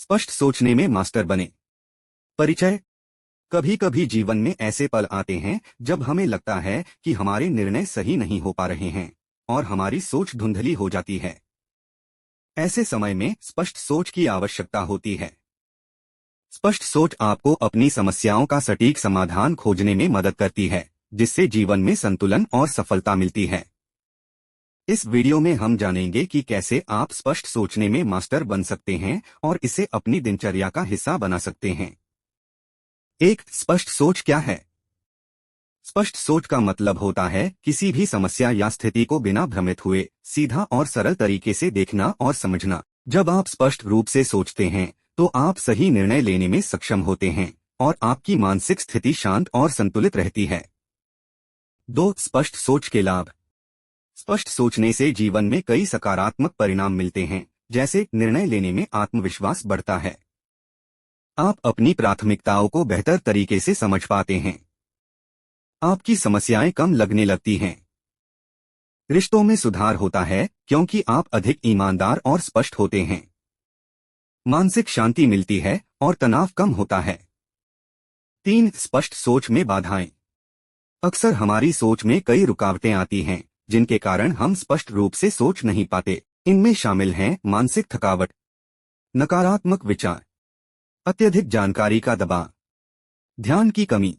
स्पष्ट सोचने में मास्टर बने। परिचय। कभी कभी जीवन में ऐसे पल आते हैं जब हमें लगता है कि हमारे निर्णय सही नहीं हो पा रहे हैं और हमारी सोच धुंधली हो जाती है। ऐसे समय में स्पष्ट सोच की आवश्यकता होती है। स्पष्ट सोच आपको अपनी समस्याओं का सटीक समाधान खोजने में मदद करती है, जिससे जीवन में संतुलन और सफलता मिलती है। इस वीडियो में हम जानेंगे कि कैसे आप स्पष्ट सोचने में मास्टर बन सकते हैं और इसे अपनी दिनचर्या का हिस्सा बना सकते हैं। एक स्पष्ट सोच क्या है? स्पष्ट सोच का मतलब होता है किसी भी समस्या या स्थिति को बिना भ्रमित हुए सीधा और सरल तरीके से देखना और समझना। जब आप स्पष्ट रूप से सोचते हैं तो आप सही निर्णय लेने में सक्षम होते हैं और आपकी मानसिक स्थिति शांत और संतुलित रहती है। 2. स्पष्ट सोच के लाभ। स्पष्ट सोचने से जीवन में कई सकारात्मक परिणाम मिलते हैं, जैसे निर्णय लेने में आत्मविश्वास बढ़ता है। आप अपनी प्राथमिकताओं को बेहतर तरीके से समझ पाते हैं। आपकी समस्याएं कम लगने लगती हैं। रिश्तों में सुधार होता है क्योंकि आप अधिक ईमानदार और स्पष्ट होते हैं। मानसिक शांति मिलती है और तनाव कम होता है। 3. स्पष्ट सोच में बाधाएं। अक्सर हमारी सोच में कई रुकावटें आती हैं जिनके कारण हम स्पष्ट रूप से सोच नहीं पाते। इनमें शामिल हैं मानसिक थकावट, नकारात्मक विचार, अत्यधिक जानकारी का दबाव, ध्यान की कमी।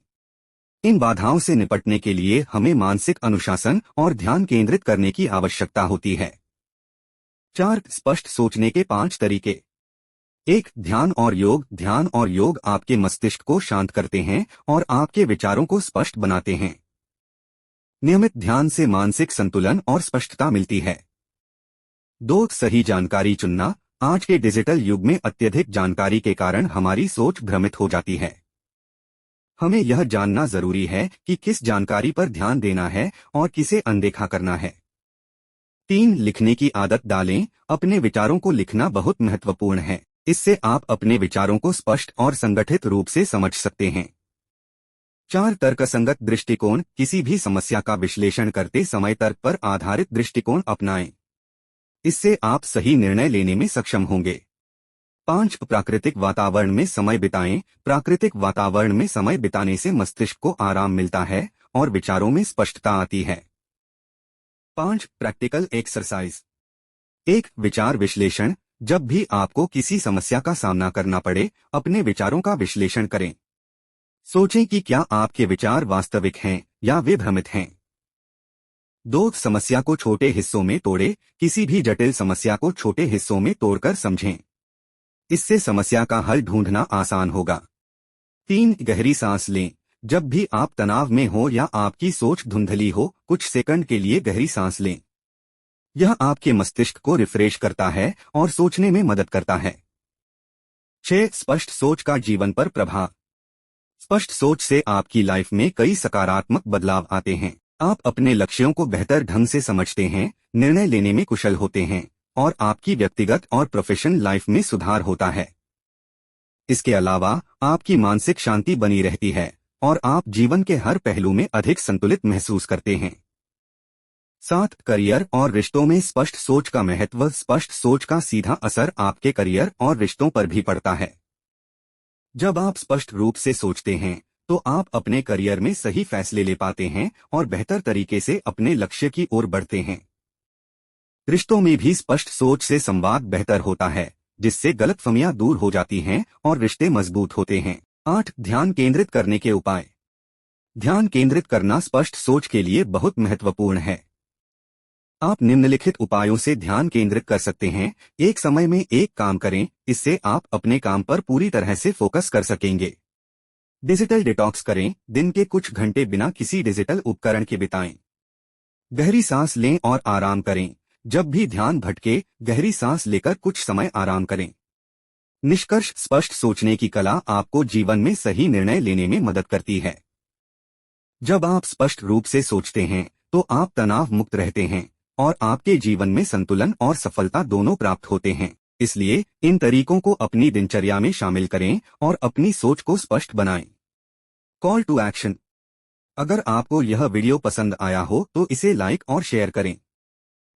इन बाधाओं से निपटने के लिए हमें मानसिक अनुशासन और ध्यान केंद्रित करने की आवश्यकता होती है। 4. स्पष्ट सोचने के 5 तरीके। 1. ध्यान और योग। ध्यान और योग आपके मस्तिष्क को शांत करते हैं और आपके विचारों को स्पष्ट बनाते हैं। नियमित ध्यान से मानसिक संतुलन और स्पष्टता मिलती है। 2. सही जानकारी चुनना। आज के डिजिटल युग में अत्यधिक जानकारी के कारण हमारी सोच भ्रमित हो जाती है। हमें यह जानना जरूरी है कि किस जानकारी पर ध्यान देना है और किसे अनदेखा करना है। 3. लिखने की आदत डालें। अपने विचारों को लिखना बहुत महत्वपूर्ण है। इससे आप अपने विचारों को स्पष्ट और संगठित रूप से समझ सकते हैं। 4. तर्कसंगत दृष्टिकोण। किसी भी समस्या का विश्लेषण करते समय तर्क पर आधारित दृष्टिकोण अपनाएं। इससे आप सही निर्णय लेने में सक्षम होंगे। 5. प्राकृतिक वातावरण में समय बिताएं। प्राकृतिक वातावरण में समय बिताने से मस्तिष्क को आराम मिलता है और विचारों में स्पष्टता आती है। 5. Practical exercise. 1. विचार विश्लेषण। जब भी आपको किसी समस्या का सामना करना पड़े, अपने विचारों का विश्लेषण करें। सोचें कि क्या आपके विचार वास्तविक हैं या वे भ्रमित हैं। 2. समस्या को छोटे हिस्सों में तोड़ें। किसी भी जटिल समस्या को छोटे हिस्सों में तोड़कर समझें। इससे समस्या का हल ढूंढना आसान होगा। 3. गहरी सांस लें। जब भी आप तनाव में हो या आपकी सोच धुंधली हो, कुछ सेकंड के लिए गहरी सांस लें। यह आपके मस्तिष्क को रिफ्रेश करता है और सोचने में मदद करता है। 6. स्पष्ट सोच का जीवन पर प्रभाव। स्पष्ट सोच से आपकी लाइफ में कई सकारात्मक बदलाव आते हैं। आप अपने लक्ष्यों को बेहतर ढंग से समझते हैं, निर्णय लेने में कुशल होते हैं और आपकी व्यक्तिगत और प्रोफेशनल लाइफ में सुधार होता है। इसके अलावा आपकी मानसिक शांति बनी रहती है और आप जीवन के हर पहलू में अधिक संतुलित महसूस करते हैं। 7. करियर और रिश्तों में स्पष्ट सोच का महत्व। स्पष्ट सोच का सीधा असर आपके करियर और रिश्तों पर भी पड़ता है। जब आप स्पष्ट रूप से सोचते हैं तो आप अपने करियर में सही फैसले ले पाते हैं और बेहतर तरीके से अपने लक्ष्य की ओर बढ़ते हैं। रिश्तों में भी स्पष्ट सोच से संवाद बेहतर होता है, जिससे गलतफहमियां दूर हो जाती हैं और रिश्ते मजबूत होते हैं। 8. ध्यान केंद्रित करने के उपाय। ध्यान केंद्रित करना स्पष्ट सोच के लिए बहुत महत्वपूर्ण है। आप निम्नलिखित उपायों से ध्यान केंद्रित कर सकते हैं। एक समय में एक काम करें, इससे आप अपने काम पर पूरी तरह से फोकस कर सकेंगे। डिजिटल डिटॉक्स करें। दिन के कुछ घंटे बिना किसी डिजिटल उपकरण के बिताएं। गहरी सांस लें और आराम करें। जब भी ध्यान भटके, गहरी सांस लेकर कुछ समय आराम करें। निष्कर्ष। स्पष्ट सोचने की कला आपको जीवन में सही निर्णय लेने में मदद करती है। जब आप स्पष्ट रूप से सोचते हैं तो आप तनाव मुक्त रहते हैं और आपके जीवन में संतुलन और सफलता दोनों प्राप्त होते हैं। इसलिए इन तरीकों को अपनी दिनचर्या में शामिल करें और अपनी सोच को स्पष्ट बनाएं। Call to action. अगर आपको यह वीडियो पसंद आया हो तो इसे लाइक और शेयर करें।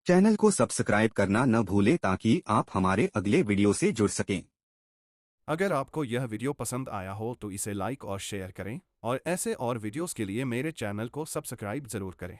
चैनल को सब्सक्राइब करना न भूलें ताकि आप हमारे अगले वीडियो से जुड़ सकें। अगर आपको यह वीडियो पसंद आया हो तो इसे लाइक और शेयर करें और ऐसे और वीडियोस के लिए मेरे चैनल को सब्सक्राइब जरूर करें।